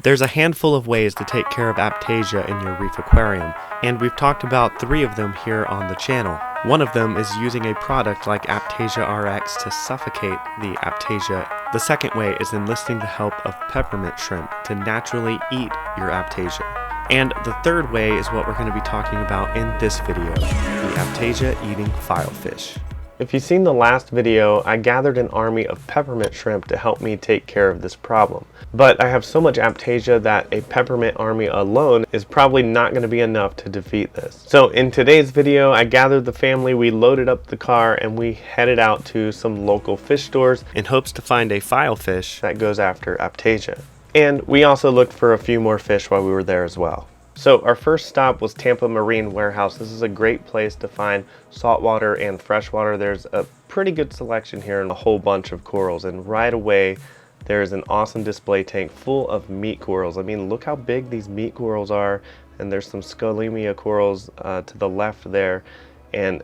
There's a handful of ways to take care of Aiptasia in your reef aquarium, and we've talked about 3 of them here on the channel. One of them is using a product like Aiptasia RX to suffocate the Aiptasia. The second way is enlisting the help of Peppermint Shrimp to naturally eat your Aiptasia. And the third way is what we're going to be talking about in this video, the Aiptasia Eating Filefish. If you've seen the last video, I gathered an army of peppermint shrimp to help me take care of this problem. But I have so much Aiptasia that a peppermint army alone is probably not going to be enough to defeat this. So in today's video, I gathered the family, we loaded up the car, and we headed out to some local fish stores in hopes to find a filefish that goes after Aiptasia. And we also looked for a few more fish while we were there as well. So our first stop was Tampa Marine Warehouse. This is a great place to find saltwater and freshwater. There's a pretty good selection here and a whole bunch of corals. And right away, there's an awesome display tank full of meat corals. I mean, look how big these meat corals are. And there's some scolemia corals to the left there. And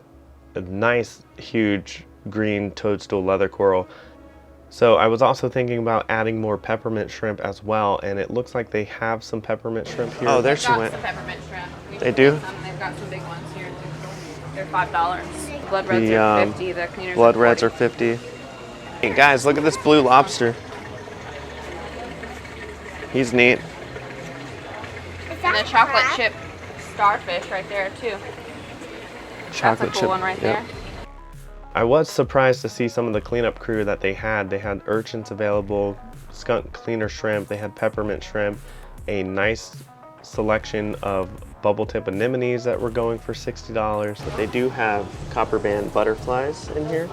a nice, huge green toadstool leather coral. So I was also thinking about adding more peppermint shrimp as well, and it looks like they have some peppermint shrimp here. Oh, there she went. Some peppermint shrimp. They do? They've got some big ones here too. They're $5. Blood reds are 50. The cleaners blood reds are 50. Hey guys, look at this blue lobster. He's neat. And the chocolate chip starfish right there too. Chocolate That's a cool one right there. I was surprised to see some of the cleanup crew that they had. They had urchins available, skunk cleaner shrimp, they had peppermint shrimp, a nice selection of bubble tip anemones that were going for $60. But they do have copper band butterflies in here.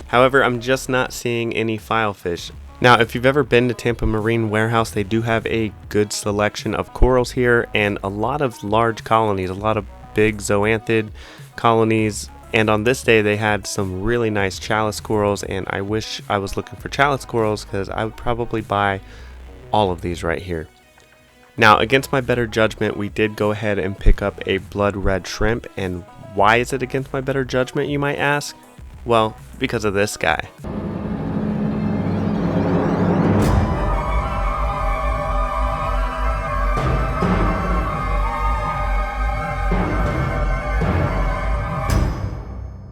However, I'm just not seeing any filefish. Now, if you've ever been to Tampa Marine Warehouse, they do have a good selection of corals here and a lot of large colonies, a lot of big zoanthid colonies. And on this day, they had some really nice chalice corals, and I wish I was looking for chalice corals because I would probably buy all of these right here. Now, against my better judgment, we did go ahead and pick up a blood red shrimp. And why is it against my better judgment, you might ask? Well, because of this guy.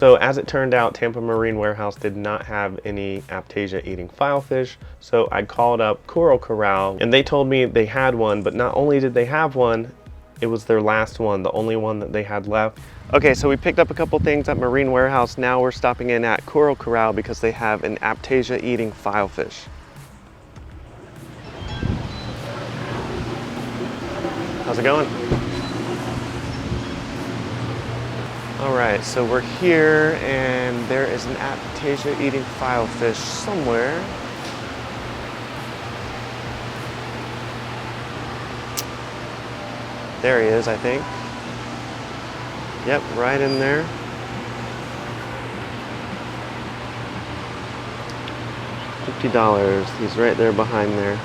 So as it turned out, Tampa Marine Warehouse did not have any Aiptasia eating filefish, so I called up Corral, and they told me they had one, but not only did they have one, it was their last one, the only one that they had left. Okay, so we picked up a couple things at Marine Warehouse. Now we're stopping in at Corral because they have an Aiptasia eating filefish. How's it going? Alright, so we're here and there is an Aiptasia eating filefish somewhere. There he is, I think. Yep, right in there. $50. He's right there behind there.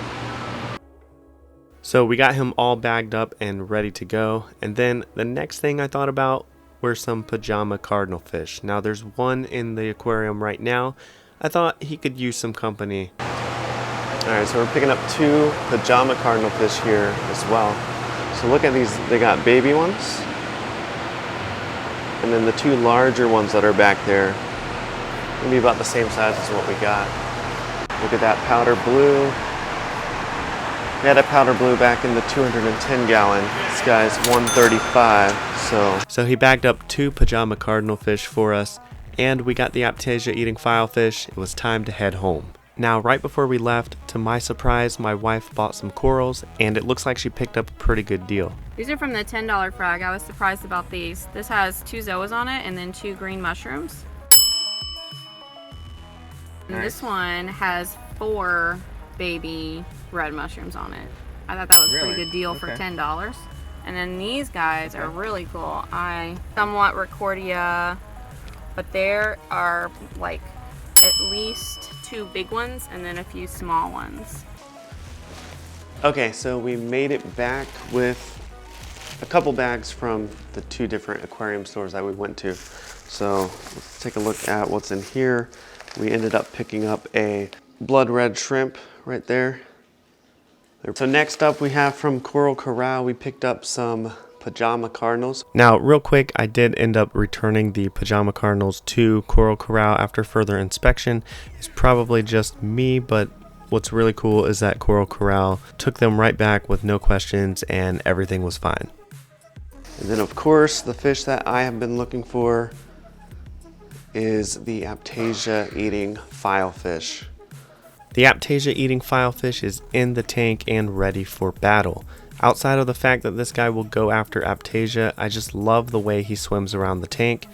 So we got him all bagged up and ready to go. And then the next thing I thought about were some pajama cardinalfish. Now there's one in the aquarium right now. I thought he could use some company. Alright, so we're picking up 2 pajama cardinalfish here as well. So look at these, they got baby ones. And then the 2 larger ones that are back there. Maybe about the same size as what we got. Look at that powder blue. We had a powder blue back in the 210 gallon. This guy's 135. So he bagged up 2 pajama cardinalfish for us, and we got the Aiptasia eating filefish. It was time to head home. Now, right before we left, to my surprise, my wife bought some corals, and it looks like she picked up a pretty good deal. These are from the $10 frag. I was surprised about these. This has 2 zoas on it and then 2 green mushrooms. And this one has 4 baby red mushrooms on it. I thought that was a pretty good deal for $10. And then these guys are really cool. I somewhat Recordia, but there are like at least 2 big ones and then a few small ones. Okay, so we made it back with a couple bags from the 2 different aquarium stores that we went to. So let's take a look at what's in here. We ended up picking up a blood red shrimp right there. So next up we have from Corral, we picked up some pajama cardinals. Now, real quick, I did end up returning the pajama cardinals to Corral after further inspection. It's probably just me, but what's really cool is that Corral took them right back with no questions and everything was fine. And then of course, the fish that I have been looking for is the Aiptasia Eating Filefish. The Aiptasia Eating Filefish is in the tank and ready for battle. Outside of the fact that this guy will go after Aiptasia, I just love the way he swims around the tank.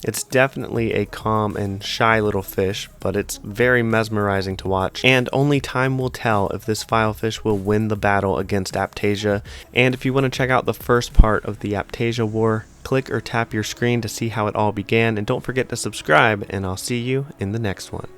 It's definitely a calm and shy little fish, but it's very mesmerizing to watch, and only time will tell if this filefish will win the battle against Aiptasia. And if you want to check out the first part of the Aiptasia war, click or tap your screen to see how it all began, and don't forget to subscribe, and I'll see you in the next one.